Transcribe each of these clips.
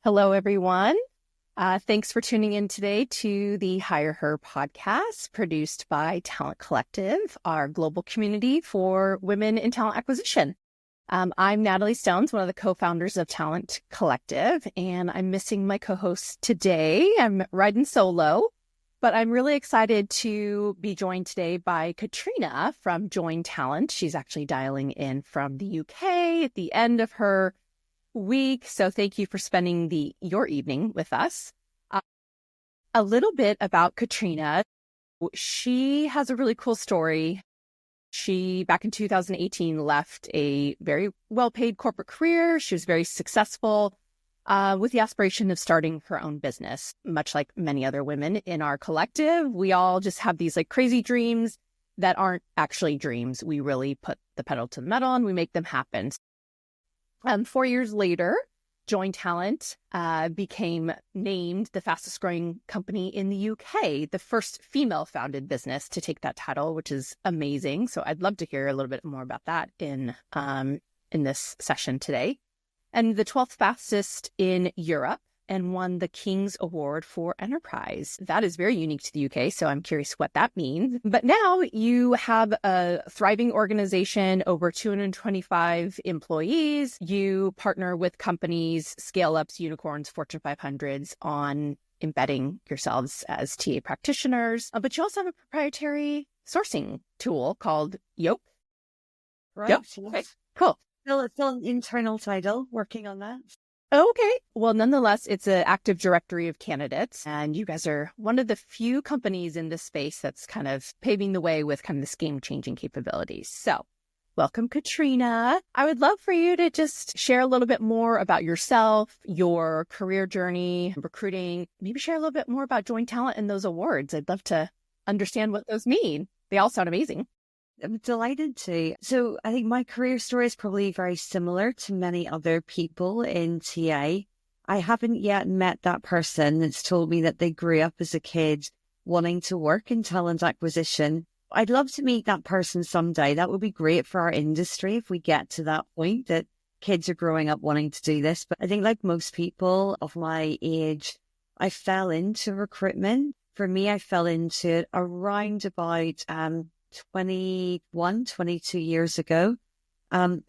Hello, everyone. Thanks for tuning in today to the HigherHer podcast produced by Talent Collective, our global community for women in talent acquisition. I'm Natalie Stones, one of the co-founders of Talent Collective, and I'm missing my co-host today. I'm riding solo, but I'm really excited to be joined today by Katrina from Join Talent. She's actually dialing in from the UK at the end of her week. So thank you for spending your evening with us. A little bit about Katrina. She has a really cool story. She, back in 2018, left a very well-paid corporate career. She was very successful with the aspiration of starting her own business. Much like many other women in our collective, we all just have these crazy dreams that aren't actually dreams. We really put the pedal to the metal and we make them happen. 4 years later, Join Talent became named the fastest growing company in the UK, the first female-founded business to take that title, which is amazing. So I'd love to hear a little bit more about that in this session today. And the 12th fastest in Europe, and won the King's Award for Enterprise. That is very unique to the UK, so I'm curious what that means. But now you have a thriving organization, over 225 employees. You partner with companies, scale-ups, unicorns, Fortune 500s on embedding yourselves as TA practitioners. But you also have a proprietary sourcing tool called Yoke. Right. Yep. Yes. Okay. Cool. Still an internal title, working on that. Okay. Well, nonetheless, it's an active directory of candidates, and you guys are one of the few companies in this space that's kind of paving the way with kind of this game-changing capabilities. So welcome, Katrina. I would love for you to just share a little bit more about yourself, your career journey, recruiting, maybe share a little bit more about Join Talent and those awards. I'd love to understand what those mean. They all sound amazing. I'm delighted to. So I think my career story is probably very similar to many other people in TA. I haven't yet met that person that's told me that they grew up as a kid wanting to work in talent acquisition. I'd love to meet that person someday. That would be great for our industry if we get to that point that kids are growing up wanting to do this. But I think like most people of my age, I fell into recruitment. For me, I fell into it around about 22 years ago,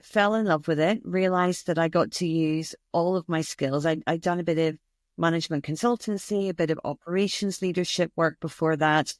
fell in love with it, realized that I got to use all of my skills. I'd done a bit of management consultancy, a bit of operations leadership work before that.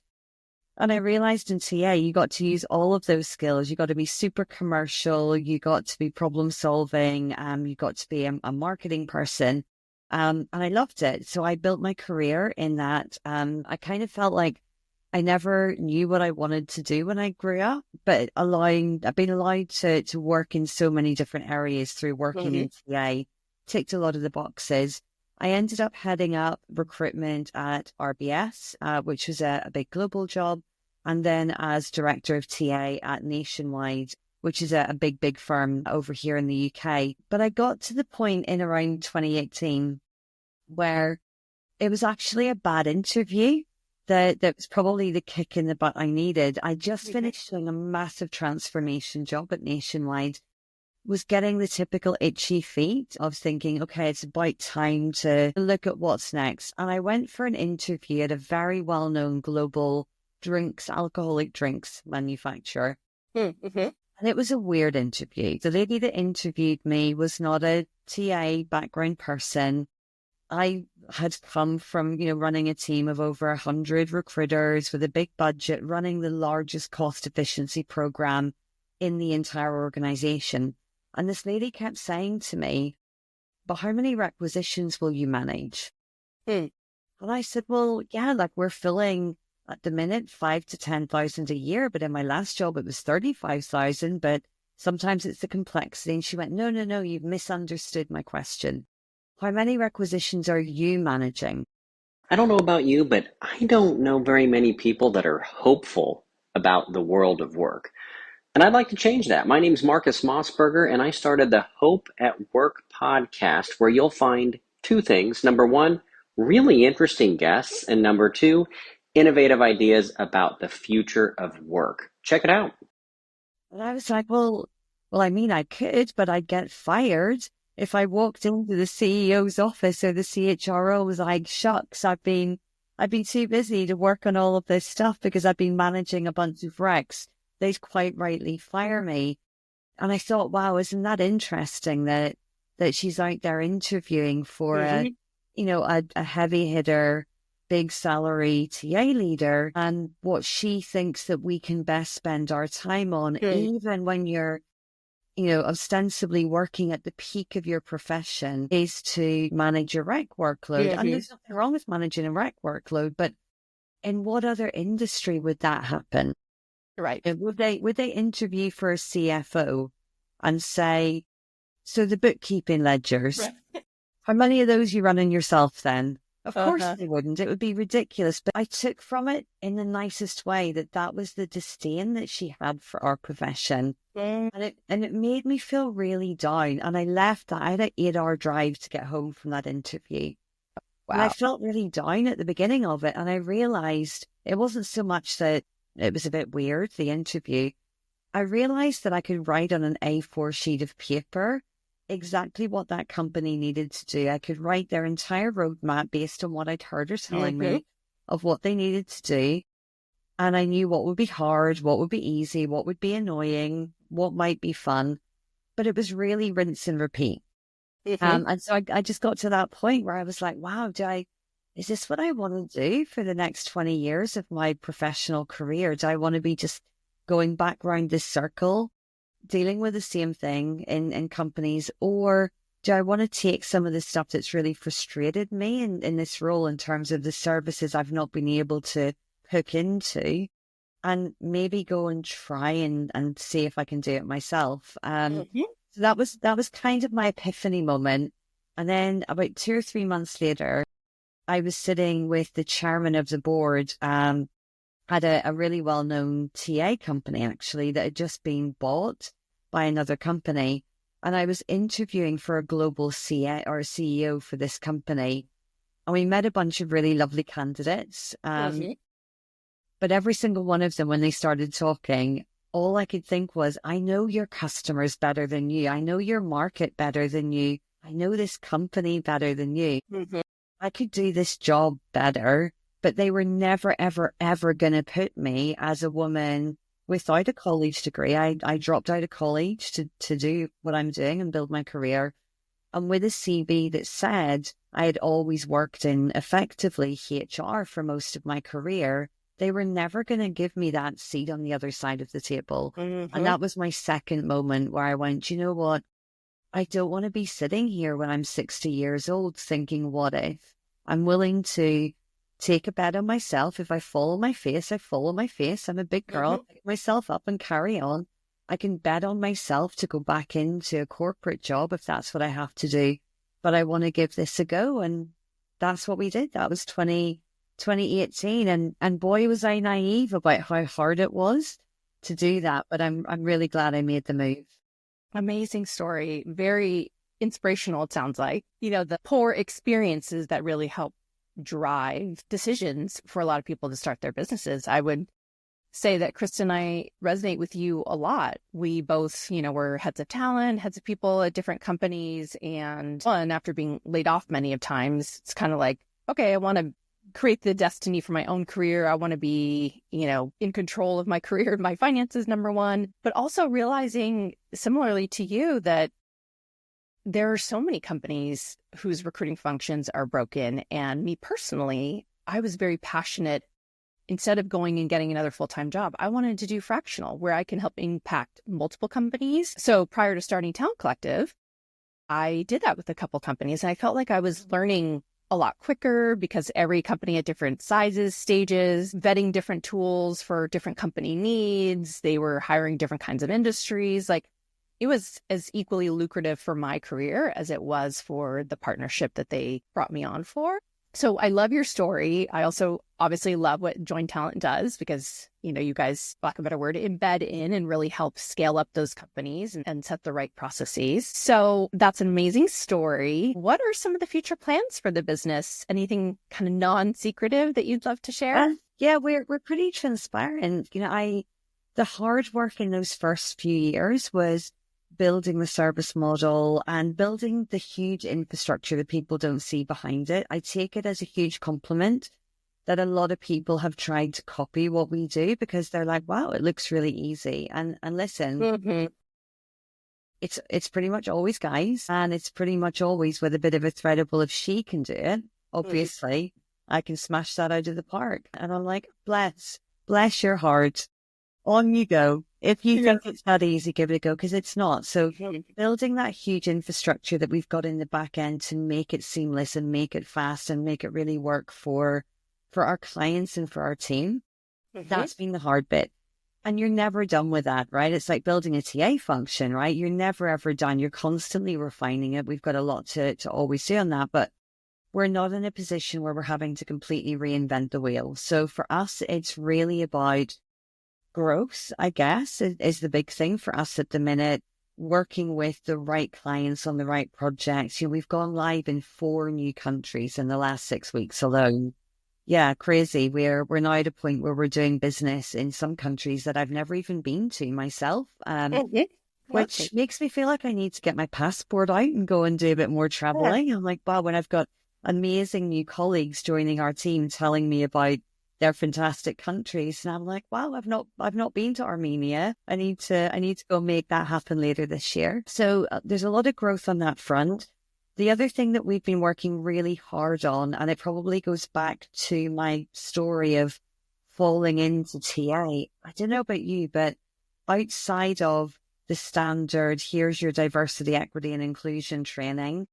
And I realized in TA, you got to use all of those skills. You got to be super commercial. You got to be problem solving. You got to be a marketing person. And I loved it. So I built my career in that. I kind of felt like I never knew what I wanted to do when I grew up, but I've been allowed to work in so many different areas through working in TA, ticked a lot of the boxes. I ended up heading up recruitment at RBS, which was a big global job, and then as director of TA at Nationwide, which is a big firm over here in the UK. But I got to the point in around 2018 where it was actually a bad interview. That was probably the kick in the butt I needed. I just finished doing a massive transformation job at Nationwide, was getting the typical itchy feet of thinking, okay, it's about time to look at what's next. And I went for an interview at a very well-known global alcoholic drinks manufacturer. Mm-hmm. And it was a weird interview. The lady that interviewed me was not a TA background person. I had come from, running a team of over 100 recruiters with a big budget, running the largest cost efficiency program in the entire organization. And this lady kept saying to me, but how many requisitions will you manage? And I said, well, yeah, we're filling at the minute 5,000 to 10,000 a year. But in my last job, it was 35,000. But sometimes it's the complexity. And she went, no, you've misunderstood my question. How many requisitions are you managing? I don't know about you, but I don't know very many people that are hopeful about the world of work. And I'd like to change that. My name's Marcus Mossberger, and I started the Hope at Work podcast, where you'll find two things. Number one, really interesting guests. And number two, innovative ideas about the future of work. Check it out. And I was like, well, I mean, I could, but I'd get fired. if I walked into the CEO's office or the CHRO was like, shucks, I've been too busy to work on all of this stuff because I've been managing a bunch of recs, they'd quite rightly fire me. And I thought, wow, isn't that interesting that she's out there interviewing for a heavy hitter, big salary TA leader, and what she thinks that we can best spend our time on, even when you're, ostensibly working at the peak of your profession, is to manage your rec workload. And there's nothing wrong with managing a rec workload, but in what other industry would that happen? Right. Would they interview for a CFO and say, so the bookkeeping ledgers, right, how many of those you running yourself then? Of course they wouldn't. It would be ridiculous. But I took from it in the nicest way that was the disdain that she had for our profession. And it made me feel really down. And I left that. I had an 8-hour drive to get home from that interview. Wow. And I felt really down at the beginning of it. And I realized it wasn't so much that it was a bit weird, the interview. I realized that I could write on an A4 sheet of paper exactly what that company needed to do. I could write their entire roadmap based on what I'd heard her telling me of what they needed to do. And I knew what would be hard, what would be easy, what would be annoying, what might be fun. But it was really rinse and repeat. And so I just got to that point where I was like, wow, is this what I want to do for the next 20 years of my professional career? Do I want to be just going back around this circle, dealing with the same thing in companies, or do I want to take some of the stuff that's really frustrated me in this role in terms of the services I've not been able to hook into, and maybe go and try and see if I can do it myself? So that was kind of my epiphany moment. And then about 2 or 3 months later, I was sitting with the chairman of the board at a really well-known TA company, actually, that had just been bought by another company. And I was interviewing for a global CEO for this company. And we met a bunch of really lovely candidates. But every single one of them, when they started talking, all I could think was, I know your customers better than you. I know your market better than you. I know this company better than you. I could do this job better. But they were never, ever, ever going to put me as a woman without a college degree. I dropped out of college to do what I'm doing and build my career. And with a CV that said I had always worked in effectively HR for most of my career, they were never going to give me that seat on the other side of the table. And that was my second moment where I went, you know what? I don't want to be sitting here when I'm 60 years old thinking, what if? I'm willing to take a bet on myself. If I fall on my face, I fall on my face. I'm a big girl. Pick myself up and carry on. I can bet on myself to go back into a corporate job if that's what I have to do. But I want to give this a go. And that's what we did. That was 2018. And boy, was I naive about how hard it was to do that. But I'm really glad I made the move. Amazing story. Very inspirational, it sounds like. The poor experiences that really help drive decisions for a lot of people to start their businesses. I would say that Krista and I resonate with you a lot. We both, were heads of talent, heads of people at different companies. And after being laid off many of times, it's kind of like, okay, I want to create the destiny for my own career. I want to be, in control of my career, my finances, number one, but also realizing similarly to you that there are so many companies whose recruiting functions are broken. And me personally, I was very passionate. Instead of going and getting another full-time job, I wanted to do fractional where I can help impact multiple companies. So prior to starting Talent Collective, I did that with a couple companies. And I felt like I was learning a lot quicker because every company at different sizes, stages, vetting different tools for different company needs. They were hiring different kinds of industries. It was as equally lucrative for my career as it was for the partnership that they brought me on for. So I love your story. I also obviously love what Join Talent does because, you guys, lack of a better word, embed in and really help scale up those companies and set the right processes. So that's an amazing story. What are some of the future plans for the business? Anything kind of non-secretive that you'd love to share? Yeah, we're pretty transparent. The hard work in those first few years was building the service model and building the huge infrastructure that people don't see behind it. I take it as a huge compliment that a lot of people have tried to copy what we do because they're like, wow, it looks really easy. And listen, it's pretty much always guys, and it's pretty much always with a bit of a thread of, well, if she can do it, obviously I can smash that out of the park. And I'm like, bless your heart. On you go. If you think it's that easy, give it a go, because it's not. So building that huge infrastructure that we've got in the back end to make it seamless and make it fast and make it really work for our clients and for our team, that's been the hard bit. And you're never done with that, right? It's like building a TA function, right? You're never, ever done. You're constantly refining it. We've got a lot to always do on that, but we're not in a position where we're having to completely reinvent the wheel. So for us, it's really about growth, I guess, is the big thing for us at the minute, working with the right clients on the right projects. We've gone live in 4 new countries in the last 6 weeks alone. Yeah, crazy. We're now at a point where we're doing business in some countries that I've never even been to myself, which makes me feel like I need to get my passport out and go and do a bit more traveling. I'm like, wow, when I've got amazing new colleagues joining our team telling me about their fantastic countries, and I'm like, wow, I've not been to Armenia. I need to go make that happen later this year. So there's a lot of growth on that front. The other thing that we've been working really hard on, and it probably goes back to my story of falling into TA. I don't know about you, but outside of the standard, here's your diversity, equity, and inclusion training,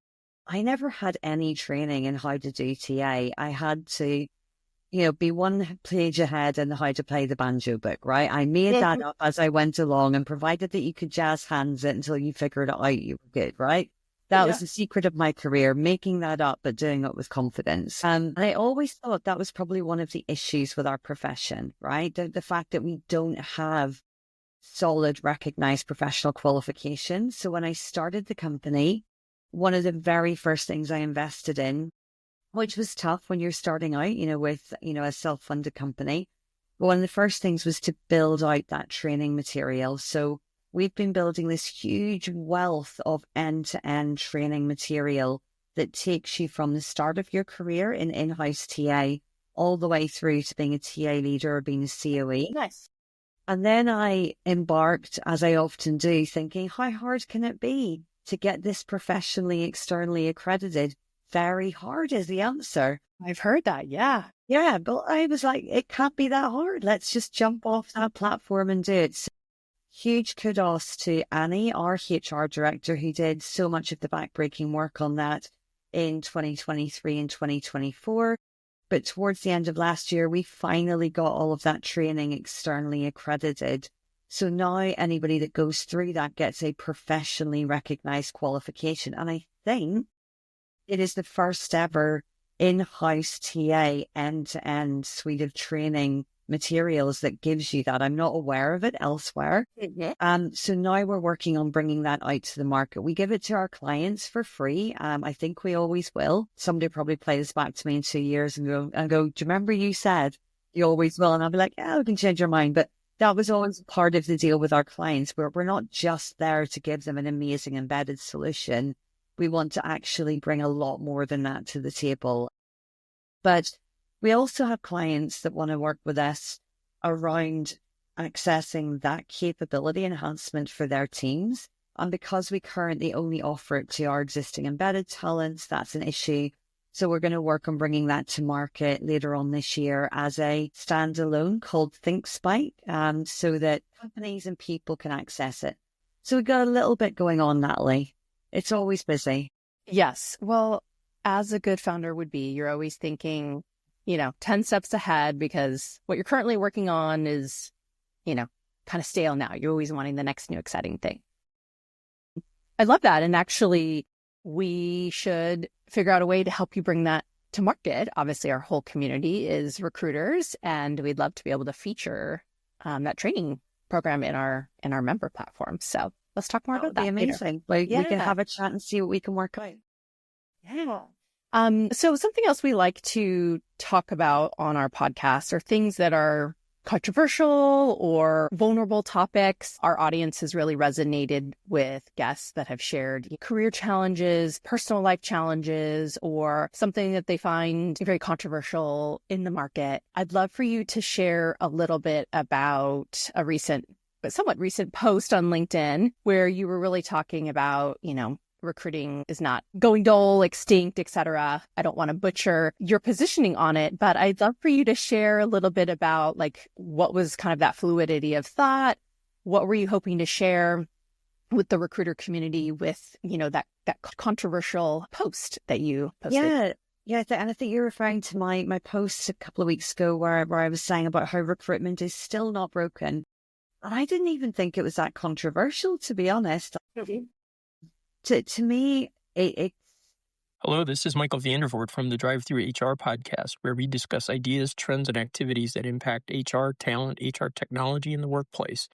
I never had any training in how to do TA. I had to be one page ahead in the how to play the banjo book, right? I made that up as I went along, and provided that you could jazz hands it until you figured it out, you were good, right? That was the secret of my career, making that up, but doing it with confidence. And I always thought that was probably one of the issues with our profession, right? The fact that we don't have solid, recognized professional qualifications. So when I started the company, one of the very first things I invested in, which was tough when you're starting out, with, a self-funded company. But one of the first things was to build out that training material. So we've been building this huge wealth of end-to-end training material that takes you from the start of your career in in-house TA all the way through to being a TA leader or being a COE. Nice. And then I embarked, as I often do, thinking, how hard can it be to get this professionally, externally accredited? Very hard is the answer. I've heard that. Yeah. Yeah. But I was like, it can't be that hard. Let's just jump off that platform and do it. So, huge kudos to Annie, our HR director, who did so much of the backbreaking work on that in 2023 and 2024. But towards the end of last year, we finally got all of that training externally accredited. So now anybody that goes through that gets a professionally recognized qualification. And I think it is the first ever in-house TA end-to-end suite of training materials that gives you that. I'm not aware of it elsewhere. So now we're working on bringing that out to the market. We give it to our clients for free. I think we always will. Somebody probably play this back to me in 2 years and go, do you remember you said you always will? And I'll be like, yeah, we can change your mind. But that was always part of the deal with our clients, where we're not just there to give them an amazing embedded solution. We want to actually bring a lot more than that to the table. But we also have clients that want to work with us around accessing that capability enhancement for their teams. And because we currently only offer it to our existing embedded talents, that's an issue. So we're going to work on bringing that to market later on this year as a standalone called ThinkSpike, so that companies and people can access it. So we've got a little bit going on, Natalie. It's always busy. Yes. Well, as a good founder would be, you're always thinking, 10 steps ahead, because what you're currently working on is, kind of stale now. You're always wanting the next new exciting thing. I love that. And actually, we should figure out a way to help you bring that to market. Obviously, our whole community is recruiters, and we'd love to be able to feature that training program in our member platform. So let's talk more about that. That'd be amazing. We can have a chat and see what we can work out. Yeah. So something else we like to talk about on our podcast are things that are controversial or vulnerable topics. Our audience has really resonated with guests that have shared career challenges, personal life challenges, or something that they find very controversial in the market. I'd love for you to share a little bit about a somewhat recent post on LinkedIn where you were really talking about, recruiting is not going dull, extinct, etc. I don't want to butcher your positioning on it, but I'd love for you to share a little bit about what was kind of that fluidity of thought. What were you hoping to share with the recruiter community with, that controversial post that you posted? Yeah. And I think you're referring to my post a couple of weeks ago where I was saying about how recruitment is still not broken. And I didn't even think it was that controversial, to be honest. Mm-hmm. To me, Hello, this is Michael Vandervoort from the Drive-Thru HR podcast, where we discuss ideas, trends, and activities that impact HR, talent, HR technology in the workplace.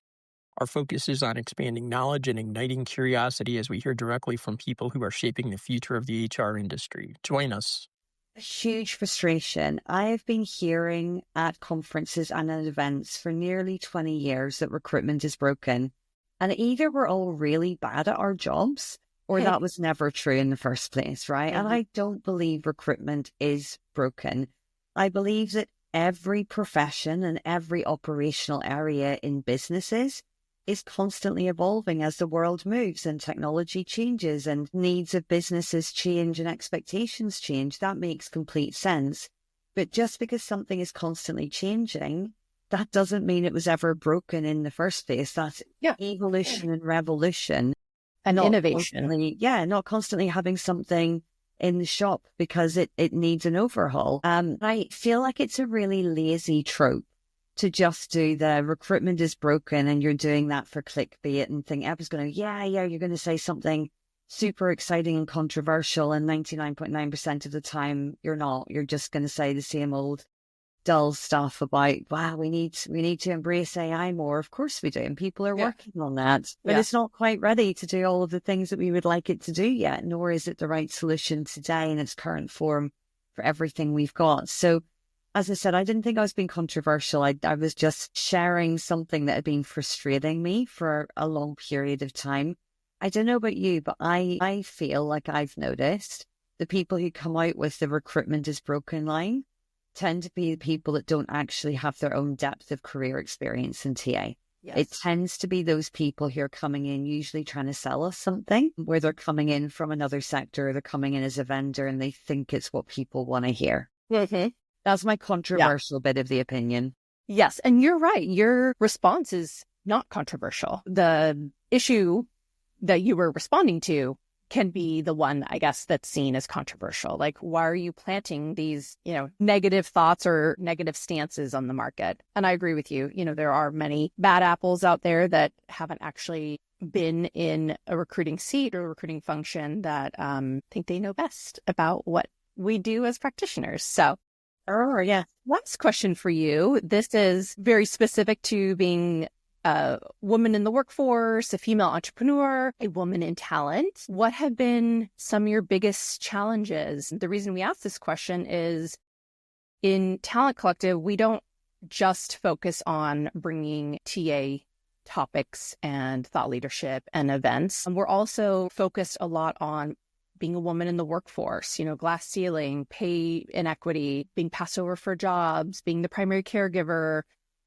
Our focus is on expanding knowledge and igniting curiosity as we hear directly from people who are shaping the future of the HR industry. Join us. A huge frustration. I have been hearing at conferences and at events for nearly 20 years that recruitment is broken. And either we're all really bad at our jobs, or that was never true in the first place, right? And I don't believe recruitment is broken. I believe that every profession and every operational area in businesses is constantly evolving as the world moves and technology changes and needs of businesses change and expectations change. That makes complete sense. But just because something is constantly changing, that doesn't mean it was ever broken in the first place. That's evolution and revolution. And innovation. Not constantly having something in the shop because it needs an overhaul. I feel like it's a really lazy trope to just do the recruitment is broken and you're doing that for clickbait and think everyone's going to, you're going to say something super exciting and controversial, and 99.9% of the time you're not. You're just going to say the same old dull stuff about, wow, we need to embrace AI more. Of course we do. And people are working on that, but it's not quite ready to do all of the things that we would like it to do yet, nor is it the right solution today in its current form for everything we've got. So as I said, I didn't think I was being controversial. I was just sharing something that had been frustrating me for a long period of time. I don't know about you, but I feel like I've noticed the people who come out with the recruitment is broken line tend to be the people that don't actually have their own depth of career experience in TA. Yes. It tends to be those people who are coming in usually trying to sell us something, where they're coming in from another sector, they're coming in as a vendor and they think it's what people want to hear. Mm-hmm. That's my controversial bit of the opinion. Yes. And you're right. Your response is not controversial. The issue that you were responding to can be the one, I guess, that's seen as controversial. Like, why are you planting these, negative thoughts or negative stances on the market? And I agree with you. There are many bad apples out there that haven't actually been in a recruiting seat or a recruiting function that think they know best about what we do as practitioners. So, last question for you. This is very specific to being a woman in the workforce, a female entrepreneur, a woman in talent. What have been some of your biggest challenges? The reason we ask this question is in Talent Collective, we don't just focus on bringing TA topics and thought leadership and events. We're also focused a lot on being a woman in the workforce, glass ceiling, pay inequity, being passed over for jobs, being the primary caregiver,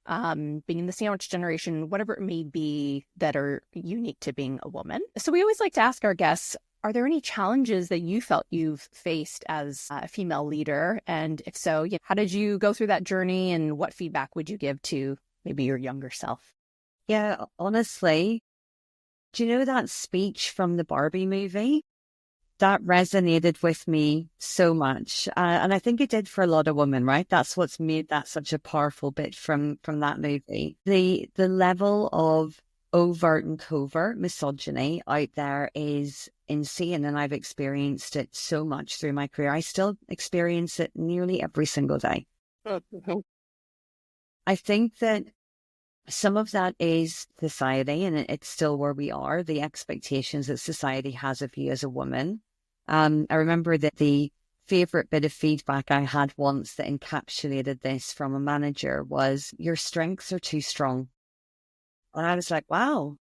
being in the sandwich generation, whatever it may be that are unique to being a woman. So we always like to ask our guests, are there any challenges that you felt you've faced as a female leader? And if so, how did you go through that journey and what feedback would you give to maybe your younger self? Yeah, honestly, do you know that speech from the Barbie movie? That resonated with me so much. And I think it did for a lot of women, right? That's what's made that such a powerful bit from that movie. The level of overt and covert misogyny out there is insane. And I've experienced it so much through my career. I still experience it nearly every single day. I think that some of that is society, and it's still where we are, the expectations that society has of you as a woman. I remember that the favorite bit of feedback I had once that encapsulated this from a manager was, your strengths are too strong. And I was like, wow,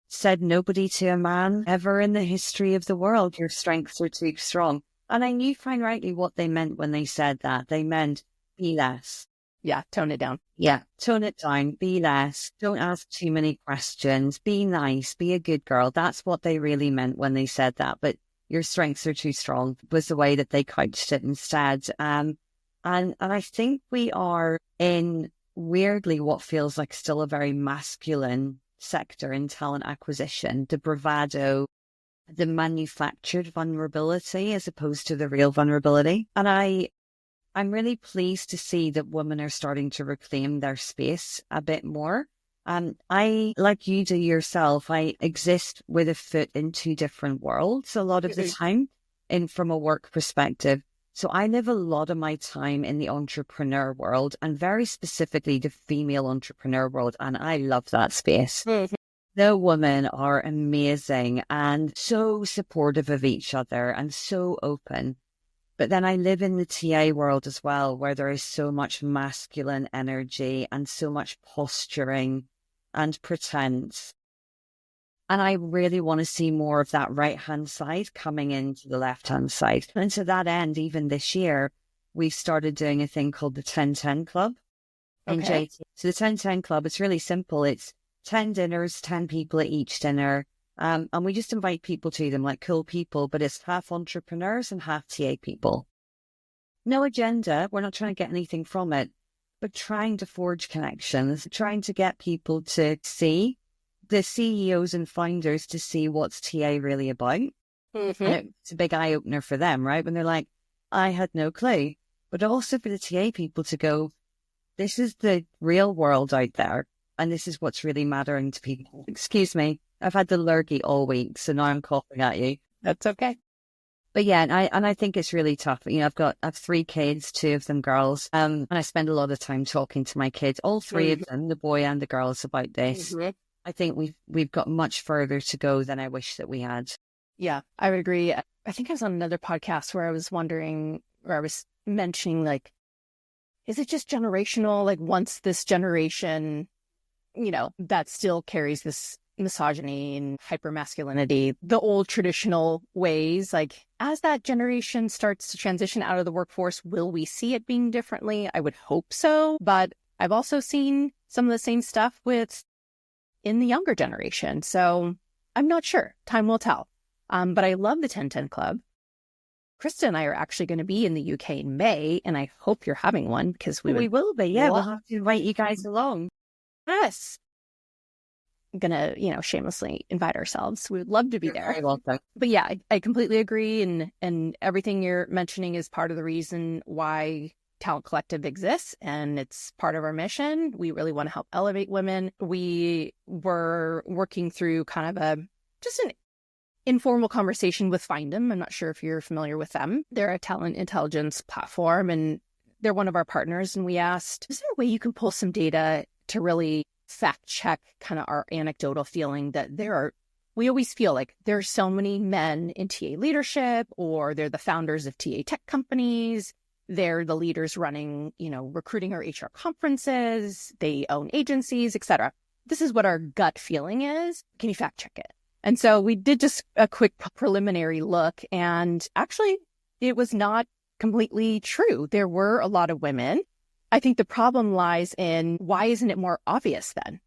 said nobody to a man ever in the history of the world, your strengths are too strong. And I knew quite rightly what they meant when they said that. They meant be less. Yeah, tone it down. Yeah, tone it down, be less, don't ask too many questions, be nice, be a good girl. That's what they really meant when they said that. But your strengths are too strong was the way that they couched it instead. And I think we are in weirdly what feels like still a very masculine sector in talent acquisition, the bravado, the manufactured vulnerability as opposed to the real vulnerability. And I'm really pleased to see that women are starting to reclaim their space a bit more. I, like you do yourself, I exist with a foot in two different worlds a lot of the time, from a work perspective. So I live a lot of my time in the entrepreneur world, and very specifically the female entrepreneur world, and I love that space. The women are amazing and so supportive of each other and so open. But then I live in the TA world as well, where there is so much masculine energy and so much posturing and pretense. And I really want to see more of that right-hand side coming into the left-hand side. And to that end, even this year, we've started doing a thing called the 10-10 Club in JT. So the 10-10 Club, it's really simple. It's 10 dinners, 10 people at each dinner. And we just invite people to them, like cool people, but it's half entrepreneurs and half TA people. No agenda. We're not trying to get anything from it, but trying to forge connections, trying to get people to see the CEOs and founders to see what's TA really about. And it's a big eye opener for them, right? When they're like, I had no clue, but also for the TA people to go, this is the real world out there. And this is what's really mattering to people. Excuse me. I've had the lurgy all week, so now I'm coughing at you. That's okay. But yeah, and I think it's really tough. You know, I've 3 kids, 2 of them girls, and I spend a lot of time talking to my kids, all 3 of them, the boy and the girls, about this. I think we've got much further to go than I wish that we had. Yeah, I would agree. I think I was on another podcast where I was wondering, or I was mentioning, like, is it just generational? Like, once this generation, you know, that still carries this misogyny and hypermasculinity, the old traditional ways, like as that generation starts to transition out of the workforce, will we see it being differently? I would hope so. But I've also seen some of the same stuff in the younger generation. So I'm not sure. Time will tell. But I love the 10-10 Club. Krista and I are actually going to be in the UK in May, and I hope you're having one because we will be. Yeah, we'll have to invite you guys along. Yes. Gonna, shamelessly invite ourselves. We would love to be there. Very welcome. But yeah, I completely agree. And everything you're mentioning is part of the reason why Talent Collective exists. And it's part of our mission. We really want to help elevate women. We were working through kind of an informal conversation with Find Them. I'm not sure if you're familiar with them. They're a talent intelligence platform, and they're one of our partners. And we asked, is there a way you can pull some data to really fact check kind of our anecdotal feeling that we always feel like there's so many men in TA leadership, or they're the founders of TA tech companies. They're the leaders running, recruiting or HR conferences. They own agencies, etc. This is what our gut feeling is. Can you fact check it? And so we did just a quick preliminary look, and actually it was not completely true. There were a lot of women. I think the problem lies in, why isn't it more obvious then?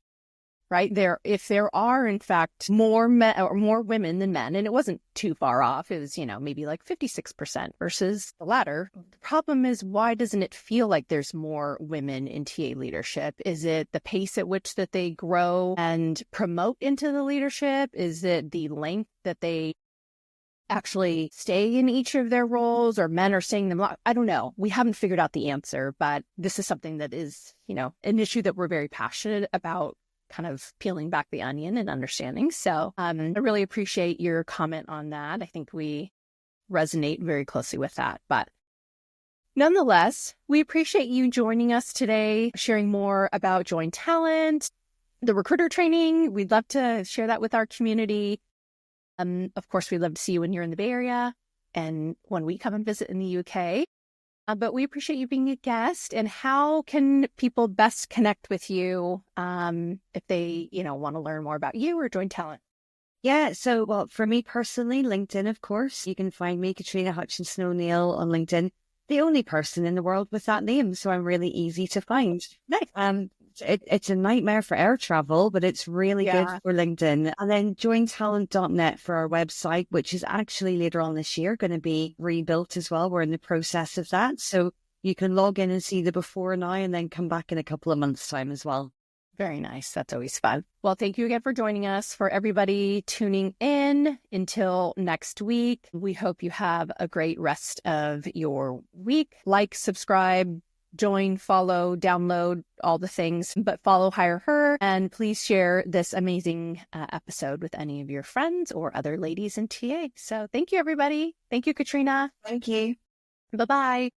Right? If there are, in fact, more men or more women than men, and it wasn't too far off, it was, maybe like 56% versus the latter. The problem is, why doesn't it feel like there's more women in TA leadership? Is it the pace at which that they grow and promote into the leadership? Is it the length that they actually stay in each of their roles, or men are staying them? I don't know. We haven't figured out the answer, but this is something that is, an issue that we're very passionate about, kind of peeling back the onion and understanding. So I really appreciate your comment on that. I think we resonate very closely with that. But nonetheless, we appreciate you joining us today, sharing more about Join Talent, the recruiter training. We'd love to share that with our community. Of course, we'd love to see you when you're in the Bay Area. and when we come and visit in the UK. But we appreciate you being a guest. And how can people best connect with you if they, want to learn more about you or join Talent? Yeah, so, well, for me personally, LinkedIn, of course. You can find me, Katrina Hutchinson O'Neill, on LinkedIn, the only person in the world with that name. So I'm really easy to find. Nice. It's a nightmare for air travel, but it's really good Yeah. for LinkedIn. And then jointalent.net for our website, which is actually later on this year going to be rebuilt as well. We're in the process of that. So you can log in and see the before and now, and then come back in a couple of months' time as well. Very nice. That's always fun. Well, thank you again for joining us. For everybody tuning in, until next week, we hope you have a great rest of your week. Like, subscribe, join, follow, download, all the things, but follow HigherHer, and please share this amazing episode with any of your friends or other ladies in TA. So thank you, everybody. Thank you, Katrina. Thank you. Bye-bye.